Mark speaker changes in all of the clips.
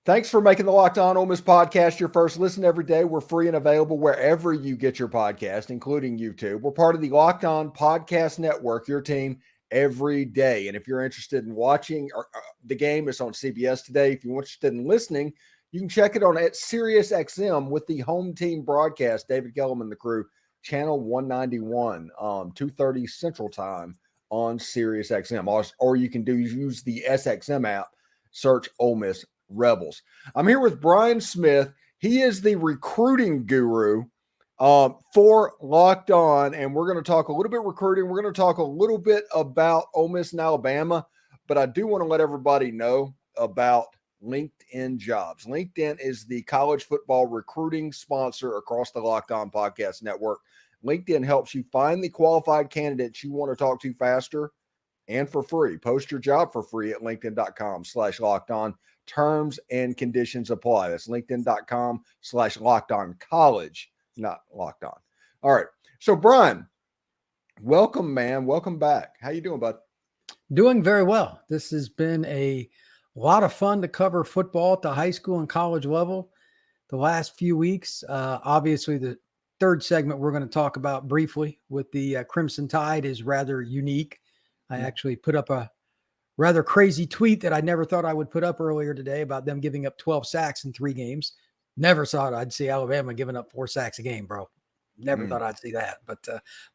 Speaker 1: Thanks for making the Locked On Ole Miss podcast your first listen every day. We're free and available wherever you get your podcast, including YouTube. We're part of the Locked On Podcast Network, your team every day. And if you're interested in watching the game, it's on CBS today. If you're interested in listening, you can check it on at Sirius XM with the home team broadcast, David Gellum and the crew, channel 191, 2:30 Central Time on Sirius XM. Or you can use the SXM app, search Ole Miss Rebels. I'm here with Brian Smith. He is the recruiting guru for Locked On, and we're going to talk a little bit recruiting. We're going to talk a little bit about Ole Miss and Alabama, but I do want to let everybody know about LinkedIn Jobs. LinkedIn is the college football recruiting sponsor across the Locked On Podcast Network. LinkedIn helps you find the qualified candidates you want to talk to faster and for free. Post your job for free at linkedin.com/lockedon. Terms and conditions apply. That's linkedin.com/lockedon college, not locked on. All right. So Brian, welcome, man. Welcome back. How you doing, bud?
Speaker 2: Doing very well. This has been a lot of fun to cover football at the high school and college level the last few weeks. Obviously, the third segment we're going to talk about briefly with the Crimson Tide is rather unique. I actually put up a rather crazy tweet that I never thought I would put up earlier today about them giving up 12 sacks in 3 games. Never thought I'd see Alabama giving up 4 sacks a game, bro. Never thought I'd see that. But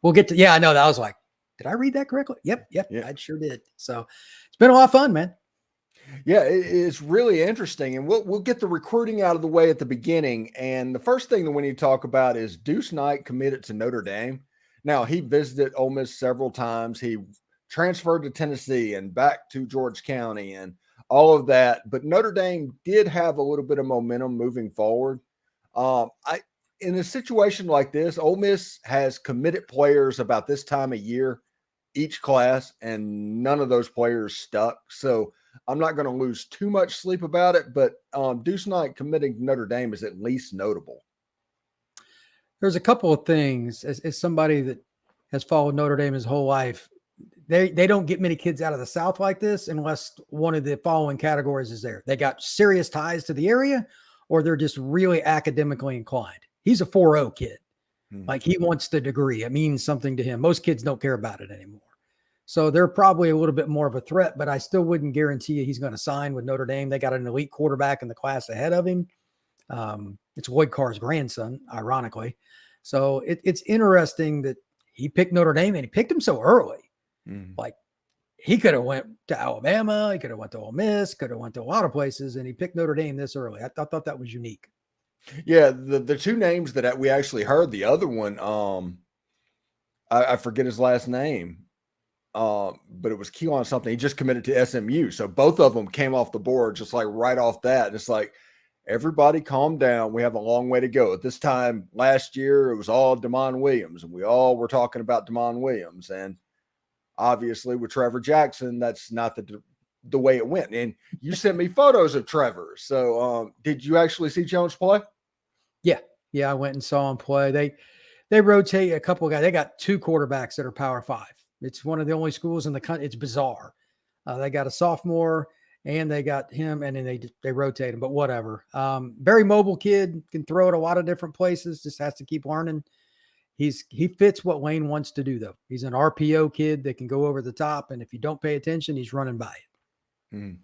Speaker 2: we'll get to, I know that. I was like, did I read that correctly? Yep, yeah. I sure did. So it's been a lot of fun, man.
Speaker 1: Yeah, it's really interesting. And we'll get the recruiting out of the way at the beginning. And the first thing that we need to talk about is Deuce Knight committed to Notre Dame. Now, he visited Ole Miss several times. He transferred to Tennessee and back to George County and all of that. But Notre Dame did have a little bit of momentum moving forward. In a situation like this, Ole Miss has committed players about this time of year, each class, and none of those players stuck. So I'm not going to lose too much sleep about it, but Deuce Knight committing to Notre Dame is at least notable.
Speaker 2: There's a couple of things. As somebody that has followed Notre Dame his whole life, they don't get many kids out of the South like this unless one of the following categories is there. They got serious ties to the area, or they're just really academically inclined. He's a 4.0 kid. Like, he wants the degree. It means something to him. Most kids don't care about it anymore. So they're probably a little bit more of a threat, but I still wouldn't guarantee you he's going to sign with Notre Dame. They got an elite quarterback in the class ahead of him. It's Lloyd Carr's grandson, ironically. So it's interesting that he picked Notre Dame, and he picked him so early. Like, he could have went to Alabama, he could have went to Ole Miss, could have went to a lot of places, and he picked Notre Dame this early. I thought that was unique.
Speaker 1: Yeah, the two names that we actually heard, the other one, I forget his last name, but it was Keelan something. He just committed to SMU. So both of them came off the board just like right off that. And it's like, everybody calm down. We have a long way to go. At this time last year, it was all Damon Williams, and we all were talking about Damon Williams. And obviously with Trevor Jackson, that's not the way it went. And you sent me photos of Trevor. So did you actually see Jones play?
Speaker 2: Yeah, I went and saw him play. They rotate a couple of guys. They got 2 quarterbacks that are Power 5. It's one of the only schools in the country. It's bizarre. They got a sophomore, and they got him, and then they rotate him, but whatever. Very mobile kid, can throw it a lot of different places, just has to keep learning. He fits what Wayne wants to do, though. He's an RPO kid that can go over the top, and if you don't pay attention, he's running by it.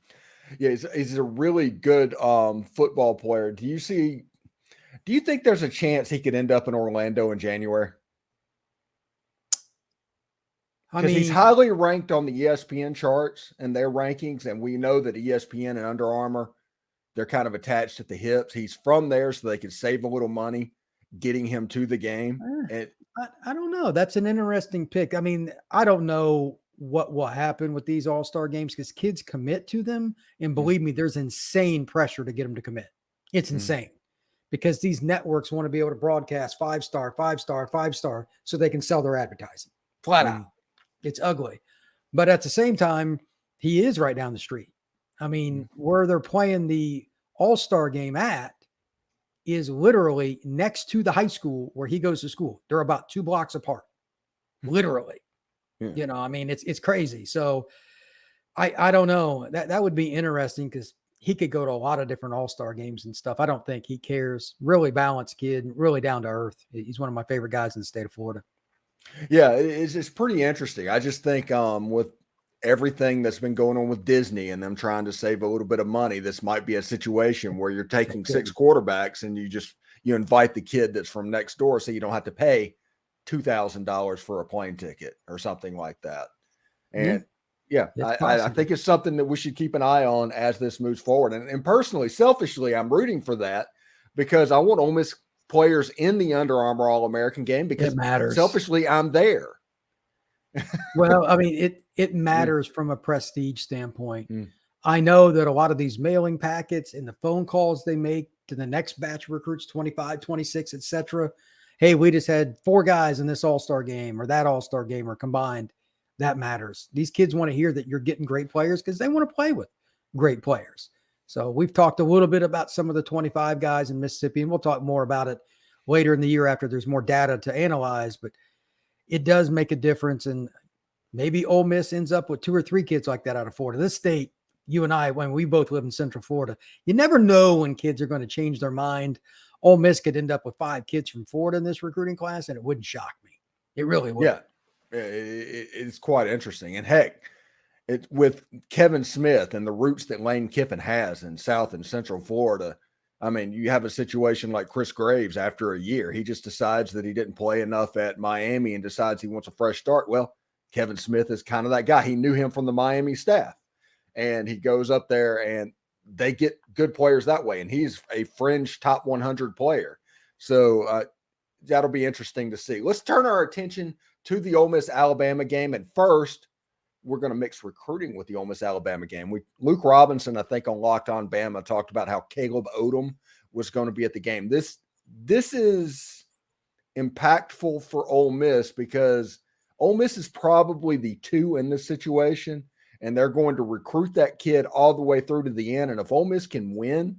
Speaker 1: Yeah, he's a really good football player. Do you think there's a chance he could end up in Orlando in January? Because he's highly ranked on the ESPN charts and their rankings, and we know that ESPN and Under Armour, they're kind of attached at the hips. He's from there, so they could save a little money getting him to the game.
Speaker 2: I don't know. That's an interesting pick. I mean, I don't know what will happen with these all-star games because kids commit to them, and believe me, there's insane pressure to get them to commit. It's insane. Because these networks want to be able to broadcast 5-star, 5-star, 5-star so they can sell their advertising. Flat out. It's ugly. But at the same time, he is right down the street. I mean, where they're playing the all-star game at is literally next to the high school where he goes to school. They're about 2 blocks apart, literally. Yeah. You know, I mean, it's crazy. So I don't know. That would be interesting because he could go to a lot of different all-star games and stuff. I don't think he cares. Really balanced kid, really down to earth. He's one of my favorite guys in the state of Florida.
Speaker 1: Yeah, it's pretty interesting. I just think with everything that's been going on with Disney and them trying to save a little bit of money, this might be a situation where you're taking 6 quarterbacks and you invite the kid that's from next door so you don't have to pay $2,000 for a plane ticket or something like that. And I think it's something that we should keep an eye on as this moves forward. And personally, selfishly, I'm rooting for that because I want Ole Miss players in the Under Armour All-American game because
Speaker 2: it matters.
Speaker 1: Selfishly, I'm there.
Speaker 2: Well, I mean, it matters from a prestige standpoint. I know that a lot of these mailing packets and the phone calls they make to the next batch of recruits, 25, 26, etc. Hey, we just had 4 guys in this all-star game or that all-star game or combined. That matters. These kids want to hear that you're getting great players because they want to play with great players. So we've talked a little bit about some of the 25 guys in Mississippi, and we'll talk more about it later in the year after there's more data to analyze, but it does make a difference. And maybe Ole Miss ends up with 2 or 3 kids like that out of Florida. This state, you and I, when we both live in Central Florida, you never know when kids are going to change their mind. Ole Miss could end up with 5 kids from Florida in this recruiting class, and it wouldn't shock me. It really would.
Speaker 1: Yeah. It's quite interesting. And heck, it's with Kevin Smith and the roots that Lane Kiffin has in South and Central Florida. I mean, you have a situation like Chris Graves after a year. He just decides that he didn't play enough at Miami and decides he wants a fresh start. Well, Kevin Smith is kind of that guy. He knew him from the Miami staff, and he goes up there and they get good players that way. And he's a fringe top 100 player. So that'll be interesting to see. Let's turn our attention to the Ole Miss Alabama game. And first, we're going to mix recruiting with the Ole Miss Alabama game. Luke Robinson, I think on Locked On Bama, talked about how Caleb Odom was going to be at the game. This is impactful for Ole Miss because Ole Miss is probably the 2 in this situation, and they're going to recruit that kid all the way through to the end. And if Ole Miss can win,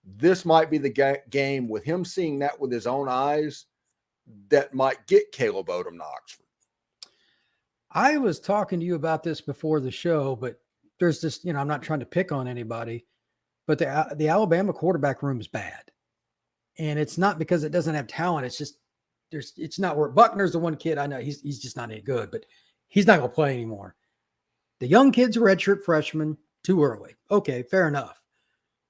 Speaker 1: this might be the game with him seeing that with his own eyes that might get Caleb Odom to Oxford.
Speaker 2: I was talking to you about this before the show, but there's this, I'm not trying to pick on anybody, but the Alabama quarterback room is bad. And it's not because it doesn't have talent. It's just, it's not where Buckner's the one kid I know he's just not any good, but he's not going to play anymore. The young kid's a redshirt freshman too early. Okay, fair enough.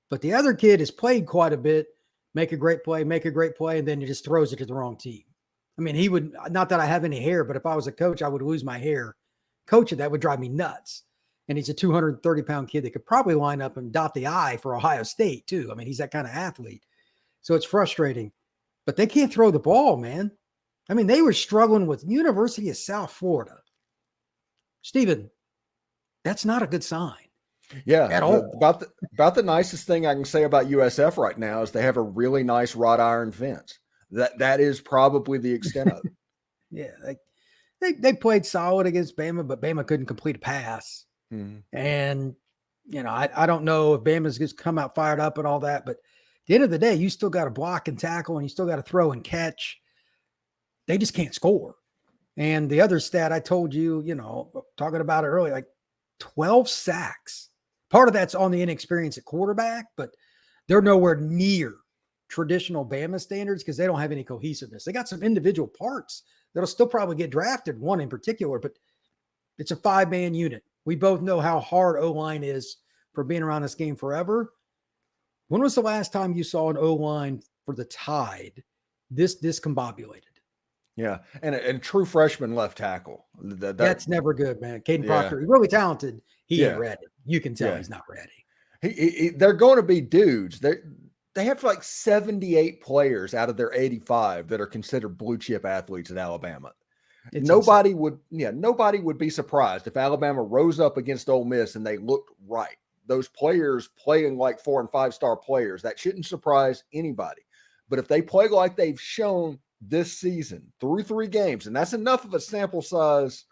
Speaker 2: But the other kid has played quite a bit, make a great play, and then he just throws it to the wrong team. I mean, he would, not that I have any hair, but if I was a coach, I would lose my hair. Coaching that would drive me nuts. And he's a 230-pound kid that could probably line up and dot the I for Ohio State too. I mean, he's that kind of athlete. So it's frustrating. But they can't throw the ball, man. I mean, they were struggling with University of South Florida. Stephen, that's not a good sign.
Speaker 1: Yeah, at all. About the nicest thing I can say about USF right now is they have a really nice wrought iron fence. That is probably the extent of it.
Speaker 2: Yeah, they played solid against Bama, but Bama couldn't complete a pass. Mm-hmm. And I don't know if Bama's just come out fired up and all that, but at the end of the day, you still got to block and tackle, and you still got to throw and catch. They just can't score. And the other stat I told you, talking about it earlier, like 12 sacks. Part of that's on the inexperience at quarterback, but they're nowhere near traditional Bama standards because they don't have any cohesiveness. They got some individual parts that'll still probably get drafted, one in particular, but it's a 5-man unit. We both know how hard O-line is for being around this game forever. When was the last time you saw an O-line for the Tide this discombobulated?
Speaker 1: Yeah, and true freshman left tackle.
Speaker 2: That's never good, man. Caden Proctor, he's really talented. He ain't ready. You can tell he's not ready.
Speaker 1: They're going to be dudes. They have like 78 players out of their 85 that are considered blue chip athletes at Alabama. Nobody would be surprised if Alabama rose up against Ole Miss and they looked right. Those players playing like 4- and 5-star players, that shouldn't surprise anybody. But if they play like they've shown this season through 3 games, and that's enough of a sample size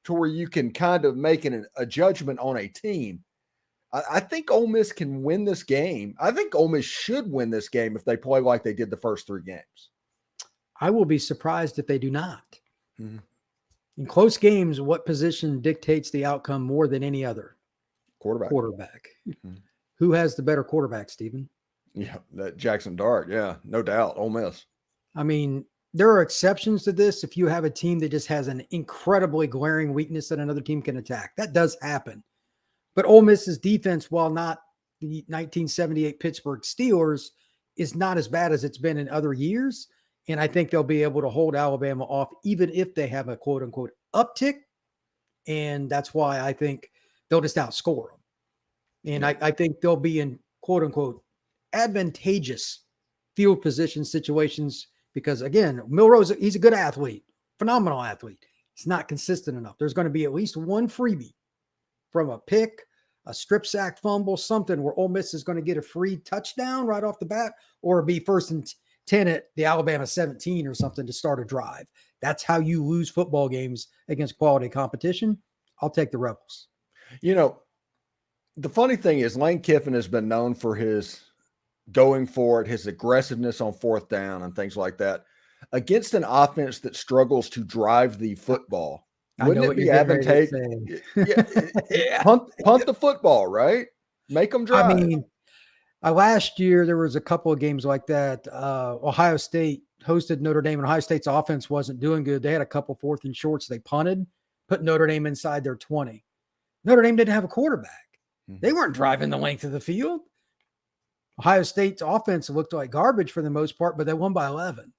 Speaker 1: to where you can kind of make a judgment on a team, I think Ole Miss can win this game. I think Ole Miss should win this game if they play like they did the first 3 games.
Speaker 2: I will be surprised if they do not. Mm-hmm. In close games, what position dictates the outcome more than any other?
Speaker 1: Quarterback.
Speaker 2: Mm-hmm. Who has the better quarterback, Stephen?
Speaker 1: Yeah, that Jackson Dart. Yeah, no doubt. Ole Miss.
Speaker 2: I mean, there are exceptions to this. If you have a team that just has an incredibly glaring weakness that another team can attack, that does happen. But Ole Miss's defense, while not the 1978 Pittsburgh Steelers, is not as bad as it's been in other years. And I think they'll be able to hold Alabama off, even if they have a quote unquote uptick. And that's why I think they'll just outscore them. And I think they'll be in quote unquote advantageous field position situations because, again, Milroe's he's a good athlete, phenomenal athlete. He's not consistent enough. There's going to be at least one freebie from a pick, a strip sack fumble, something where Ole Miss is going to get a free touchdown right off the bat or be first and 10 at the Alabama 17 or something to start a drive. That's how you lose football games against quality competition. I'll take the Rebels.
Speaker 1: You know, the funny thing is Lane Kiffin has been known for his going for it, his aggressiveness on fourth down and things like that. Against an offense that struggles to drive the football, wouldn't it be advantageous? Punt the football, right? Make them drive.
Speaker 2: I mean, last year there was a couple of games like that. Ohio State hosted Notre Dame, and Ohio State's offense wasn't doing good. They had a couple fourth and shorts. They punted, put Notre Dame inside their 20. Notre Dame didn't have a quarterback. They weren't driving the length of the field. Ohio State's offense looked like garbage for the most part, but they won by 11.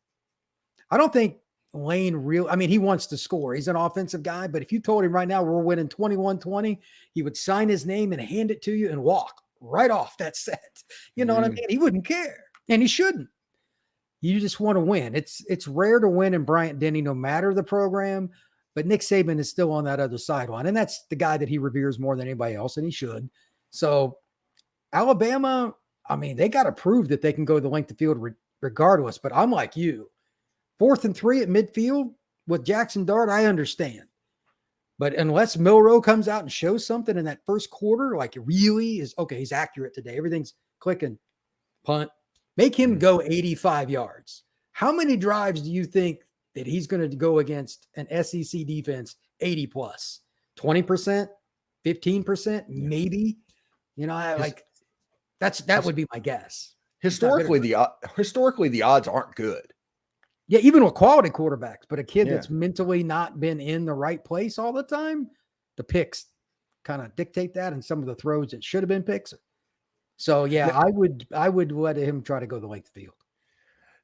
Speaker 2: I don't think Lane he wants to score. He's an offensive guy, but if you told him right now we're winning 21-20, he would sign his name and hand it to you and walk right off that set. You know what I mean? He wouldn't care, and he shouldn't. You just want to win. It's rare to win in Bryant-Denny no matter the program, but Nick Saban is still on that other sideline, and that's the guy that he reveres more than anybody else, and he should. So Alabama, they got to prove that they can go the length of field regardless, but I'm like you. 4th and 3 at midfield with Jackson Dart, I understand. But unless Milroe comes out and shows something in that first quarter, like it really is, okay, he's accurate today. Everything's clicking. Punt. Make him go 85 yards. How many drives do you think that he's going to go against an SEC defense 80 plus? 20%? 15%? Maybe? That would be my guess.
Speaker 1: Historically, the odds aren't good.
Speaker 2: Yeah, even with quality quarterbacks, but a kid that's mentally not been in the right place all the time, the picks kind of dictate that, and some of the throws that should have been picks. So I would let him try to go the length of the field.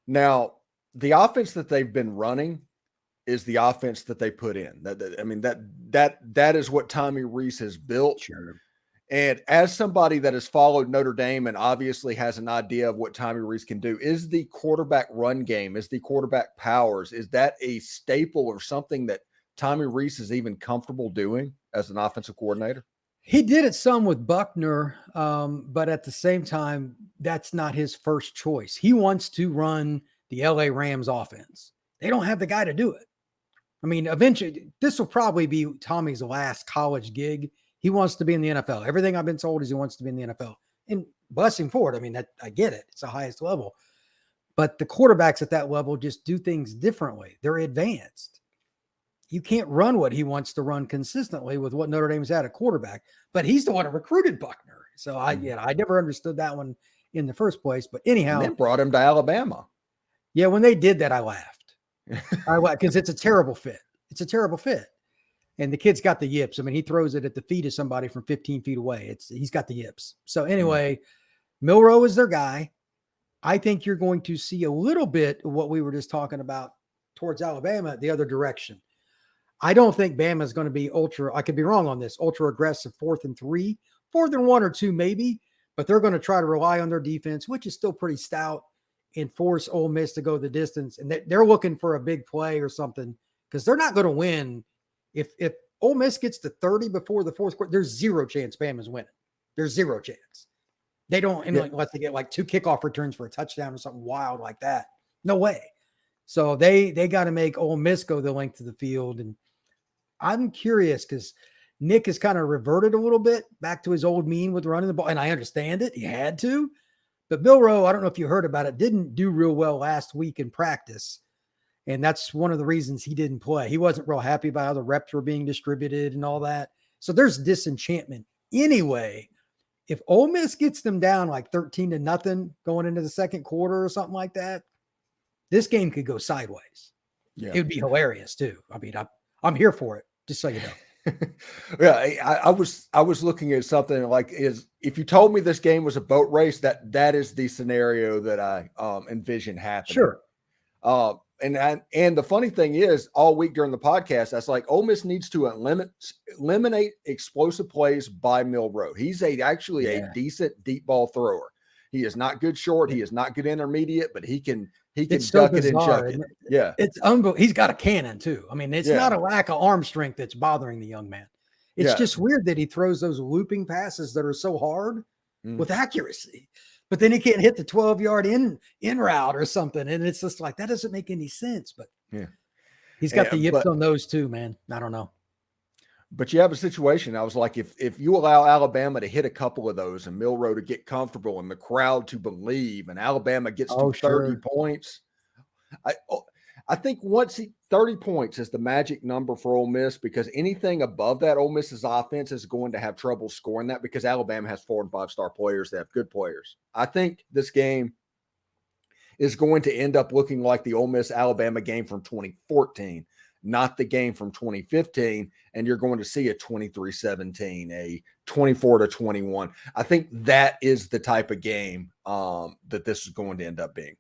Speaker 1: Now, the offense that they've been running is the offense that they put in. That is what Tommy Reese has built.
Speaker 2: Sure.
Speaker 1: And as somebody that has followed Notre Dame and obviously has an idea of what Tommy Reese can do, is the quarterback run game, is the quarterback powers, is that a staple or something that Tommy Reese is even comfortable doing as an offensive coordinator?
Speaker 2: He did it some with Buckner, but at the same time, that's not his first choice. He wants to run the LA Rams offense. They don't have the guy to do it. Eventually, this will probably be Tommy's last college gig. He wants to be in the NFL. Everything I've been told is he wants to be in the NFL. And bless him for it. I get it. It's the highest level. But the quarterbacks at that level just do things differently. They're advanced. You can't run what he wants to run consistently with what Notre Dame's had at quarterback. But he's the one who recruited Buckner. So I never understood that one in the first place. But anyhow.
Speaker 1: And then brought him to Alabama.
Speaker 2: Yeah, when they did that, I laughed. Because it's a terrible fit. It's a terrible fit. And the kid's got the yips. He throws it at the feet of somebody from 15 feet away. He's got the yips. So anyway, Milroe is their guy. I think you're going to see a little bit of what we were just talking about towards Alabama, the other direction. I don't think Bama is going to be I could be wrong on this, ultra aggressive 4th and 3, 4th and 1 or 2 maybe, but they're going to try to rely on their defense, which is still pretty stout, and force Ole Miss to go the distance. And they're looking for a big play or something because they're not going to win. If Ole Miss gets to 30 before the fourth quarter, there's zero chance Bama's winning. There's zero chance. They don't, unless they get like 2 kickoff returns for a touchdown or something wild like that. No way. So they got to make Ole Miss go the length of the field. And I'm curious because Nick has kind of reverted a little bit back to his old mean with running the ball. And I understand it. He had to. But Milroe, I don't know if you heard about it, didn't do real well last week in practice. And that's one of the reasons he didn't play. He wasn't real happy about how the reps were being distributed and all that. So there's disenchantment anyway. if Ole Miss gets them down like 13-0 going into the second quarter or something like that, this game could go sideways.
Speaker 1: Yeah.
Speaker 2: It would be hilarious too. I mean, I'm here for it, just so you know.
Speaker 1: Yeah, I was looking at something like, is if you told me this game was a boat race, that is the scenario that I envision happening.
Speaker 2: Sure.
Speaker 1: And the funny thing is, all week during the podcast, that's like Ole Miss needs to eliminate explosive plays by Milroe. He's actually a decent deep ball thrower. He is not good short. He is not good intermediate, but he can duck it and chuck it. Yeah,
Speaker 2: it's unbelievable. He's got a cannon too. I mean, it's not a lack of arm strength that's bothering the young man. It's just weird that he throws those looping passes that are so hard with accuracy, but then he can't hit the 12-yard in route or something. And it's just like, that doesn't make any sense, but he's got the yips on those too, man. I don't know.
Speaker 1: But you have a situation. I was like, if you allow Alabama to hit a couple of those and Milroe to get comfortable and the crowd to believe, and Alabama gets to 30 points, I think 30 points is the magic number for Ole Miss, because anything above that, Ole Miss's offense is going to have trouble scoring that, because Alabama has 4- and 5-star players. They have good players. I think this game is going to end up looking like the Ole Miss-Alabama game from 2014, not the game from 2015, and you're going to see a 23-17, a 24-21. I think that is the type of game that this is going to end up being.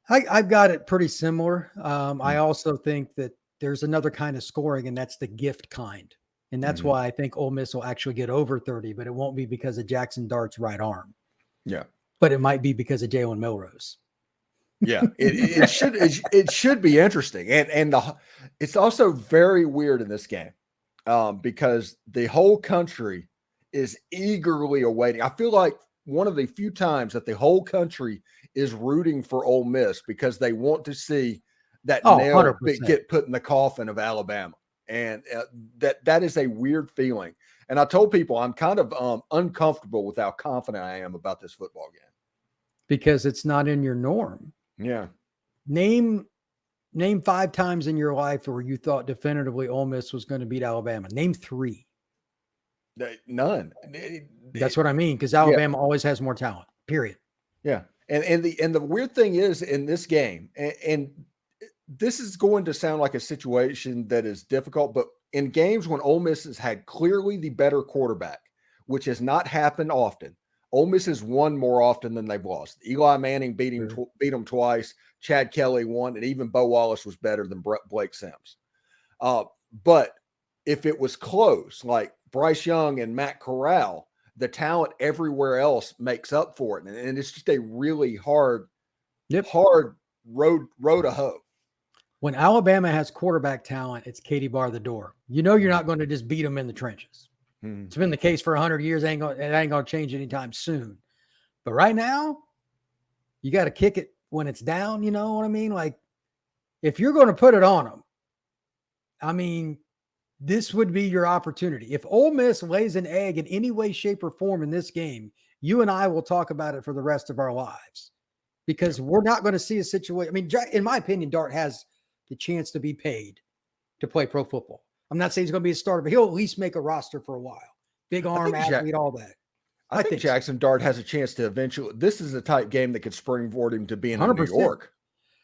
Speaker 2: I've got it pretty similar. I also think that there's another kind of scoring, and that's the gift kind. And that's why I think Ole Miss will actually get over 30, but it won't be because of Jackson Dart's right arm.
Speaker 1: Yeah.
Speaker 2: But it might be because of Jalen Milroe's.
Speaker 1: Yeah, it should be interesting. And it's also very weird in this game because the whole country is eagerly awaiting. I feel like one of the few times that the whole country is rooting for Ole Miss, because they want to see that nail get put in the coffin of Alabama. And that is a weird feeling. And I told people I'm kind of uncomfortable with how confident I am about this football game.
Speaker 2: Because it's not in your norm.
Speaker 1: Yeah.
Speaker 2: Name 5 times in your life where you thought definitively Ole Miss was going to beat Alabama. Name 3.
Speaker 1: None.
Speaker 2: That's what I mean, because Alabama always has more talent, period.
Speaker 1: Yeah. And the weird thing is in this game, and this is going to sound like a situation that is difficult, but in games when Ole Miss has had clearly the better quarterback, which has not happened often, Ole Miss has won more often than they've lost. Eli Manning beat them twice. Chad Kelly won, and even Bo Wallace was better than Blake Sims. But if it was close, like Bryce Young and Matt Corral, the talent everywhere else makes up for it. And it's just a really hard road to hoe.
Speaker 2: When Alabama has quarterback talent, it's Katie bar the door. You know you're not going to just beat them in the trenches. It's been the case for 100 years. It ain't going to change anytime soon. But right now, you got to kick it when it's down. You know what I mean? Like, if you're going to put it on them, I mean, this would be your opportunity. If Ole Miss lays an egg in any way, shape, or form in this game, you and I will talk about it for the rest of our lives, because we're not going to see a situation. I mean, in my opinion, Dart has the chance to be paid to play pro football. I'm not saying he's going to be a starter, but he'll at least make a roster for a while. Big arm athlete, all that.
Speaker 1: I think Jackson Dart has a chance to eventually. This is the type game that could springboard him to being in New York.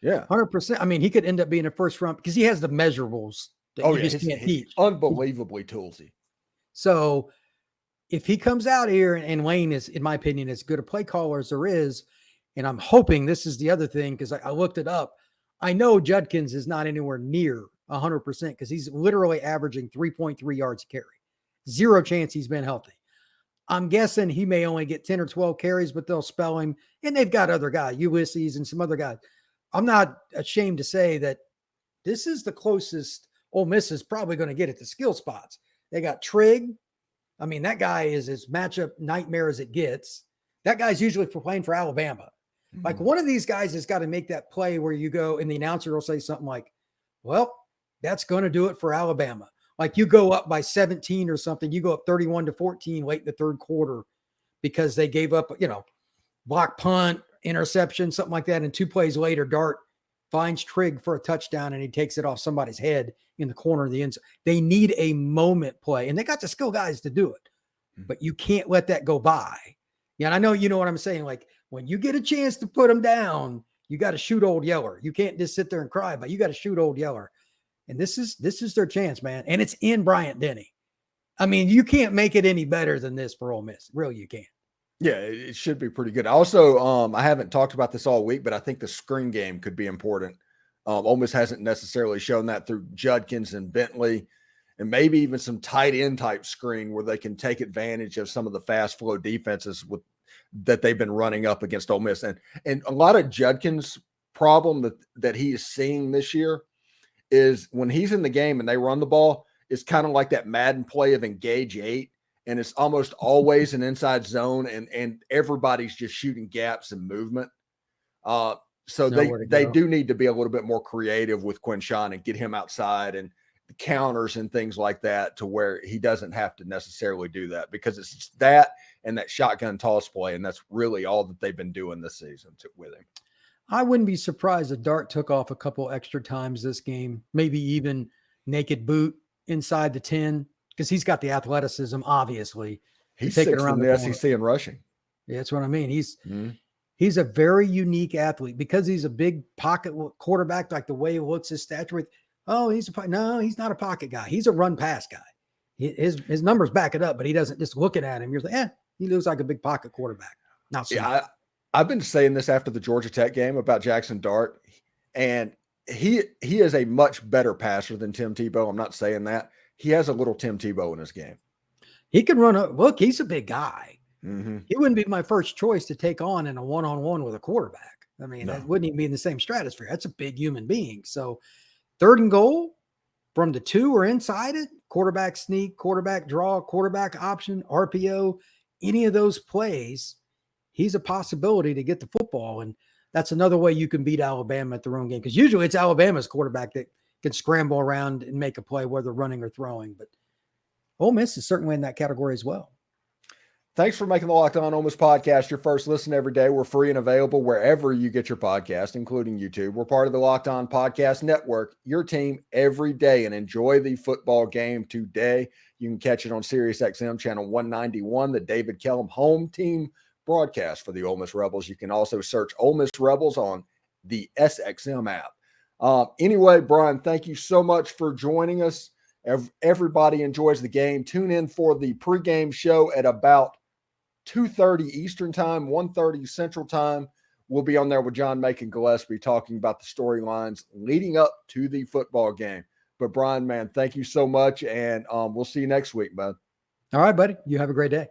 Speaker 1: Yeah,
Speaker 2: 100%. I mean, he could end up being a first round because he has the measurables that you just can't teach.
Speaker 1: Unbelievably toolsy.
Speaker 2: So if he comes out here, and Lane is, in my opinion, as good a play caller as there is, and I'm hoping this is the other thing, because I looked it up. I know Judkins is not anywhere near 100% because he's literally averaging 3.3 yards a carry. Zero chance he's been healthy. I'm guessing he may only get 10 or 12 carries, but they'll spell him. And they've got other guys, Ulysses and some other guys. I'm not ashamed to say that this is the closest Ole Miss is probably going to get at the skill spots. They got Trigg. I mean, that guy is as matchup nightmare as it gets. That guy's usually playing for Alabama. Like, one of these guys has got to make that play where you go and the announcer will say something like, well, that's going to do it for Alabama. Like, you go up by 17 or something, you go up 31-14 late in the third quarter because they gave up, block punt, interception, something like that. And 2 plays later, Dart finds Trigg for a touchdown and he takes it off somebody's head in the corner of the end zone. They need a moment play, and they got the skill guys to do it. but you can't let that go by. Yeah, and I know you know what I'm saying. Like when you get a chance to put them down, you got to shoot Old Yeller. You can't just sit there and cry, but you got to shoot Old Yeller. And this is their chance, man. And it's in Bryant-Denny. I mean, you can't make it any better than this for Ole Miss. Really, you can't.
Speaker 1: Yeah, it should be pretty good. Also, I haven't talked about this all week, but I think the screen game could be important. Ole Miss hasn't necessarily shown that through Judkins and Bentley, and maybe even some tight end type screen where they can take advantage of some of the fast flow defenses that they've been running up against Ole Miss. And a lot of Judkins' problem that he is seeing this year is when he's in the game and they run the ball, it's kind of like that Madden play of engage 8. And it's almost always an inside zone, and everybody's just shooting gaps and movement. So they do need to be a little bit more creative with Quinshon and get him outside and the counters and things like that to where he doesn't have to necessarily do that, because it's just that and that shotgun toss play, and that's really all that they've been doing this season with him.
Speaker 2: I wouldn't be surprised if Dart took off a couple extra times this game, maybe even naked boot inside the 10. Because he's got the athleticism, obviously.
Speaker 1: He's sixth in the SEC in rushing.
Speaker 2: Yeah, that's what I mean. He's a very unique athlete because he's a big pocket quarterback, like the way he looks, his stature. He's not a pocket guy. He's a run pass guy. His numbers back it up, but he doesn't. Just looking at him, you're like, he looks like a big pocket quarterback. Not so much.
Speaker 1: I've been saying this after the Georgia Tech game about Jackson Dart, and he is a much better passer than Tim Tebow. I'm not saying that. He has a little Tim Tebow in his game.
Speaker 2: He can run look, he's a big guy.
Speaker 1: Mm-hmm.
Speaker 2: He wouldn't be my first choice to take on in a one-on-one with a quarterback. I mean, that wouldn't even be in the same stratosphere. That's a big human being. So 3rd and goal from the 2 or inside it, quarterback sneak, quarterback draw, quarterback option, RPO, any of those plays, he's a possibility to get the football. And that's another way you can beat Alabama at their own game. Because usually it's Alabama's quarterback that can scramble around and make a play, whether running or throwing. But Ole Miss is certainly in that category as well.
Speaker 1: Thanks for making the Locked On Ole Miss podcast your first listen every day. We're free and available wherever you get your podcast, including YouTube. We're part of the Locked On Podcast Network, your team every day, and enjoy the football game today. You can catch it on SiriusXM channel 191, the David Kellum home team broadcast for the Ole Miss Rebels. You can also search Ole Miss Rebels on the SXM app. Anyway, Brian, thank you so much for joining us. Everybody enjoys the game. Tune in for the pregame show at about 2:30 Eastern time, 1:30 Central time. We'll be on there with John Macon Gillespie talking about the storylines leading up to the football game. But Brian, man, thank you so much. And we'll see you next week, bud.
Speaker 2: All right, buddy. You have a great day.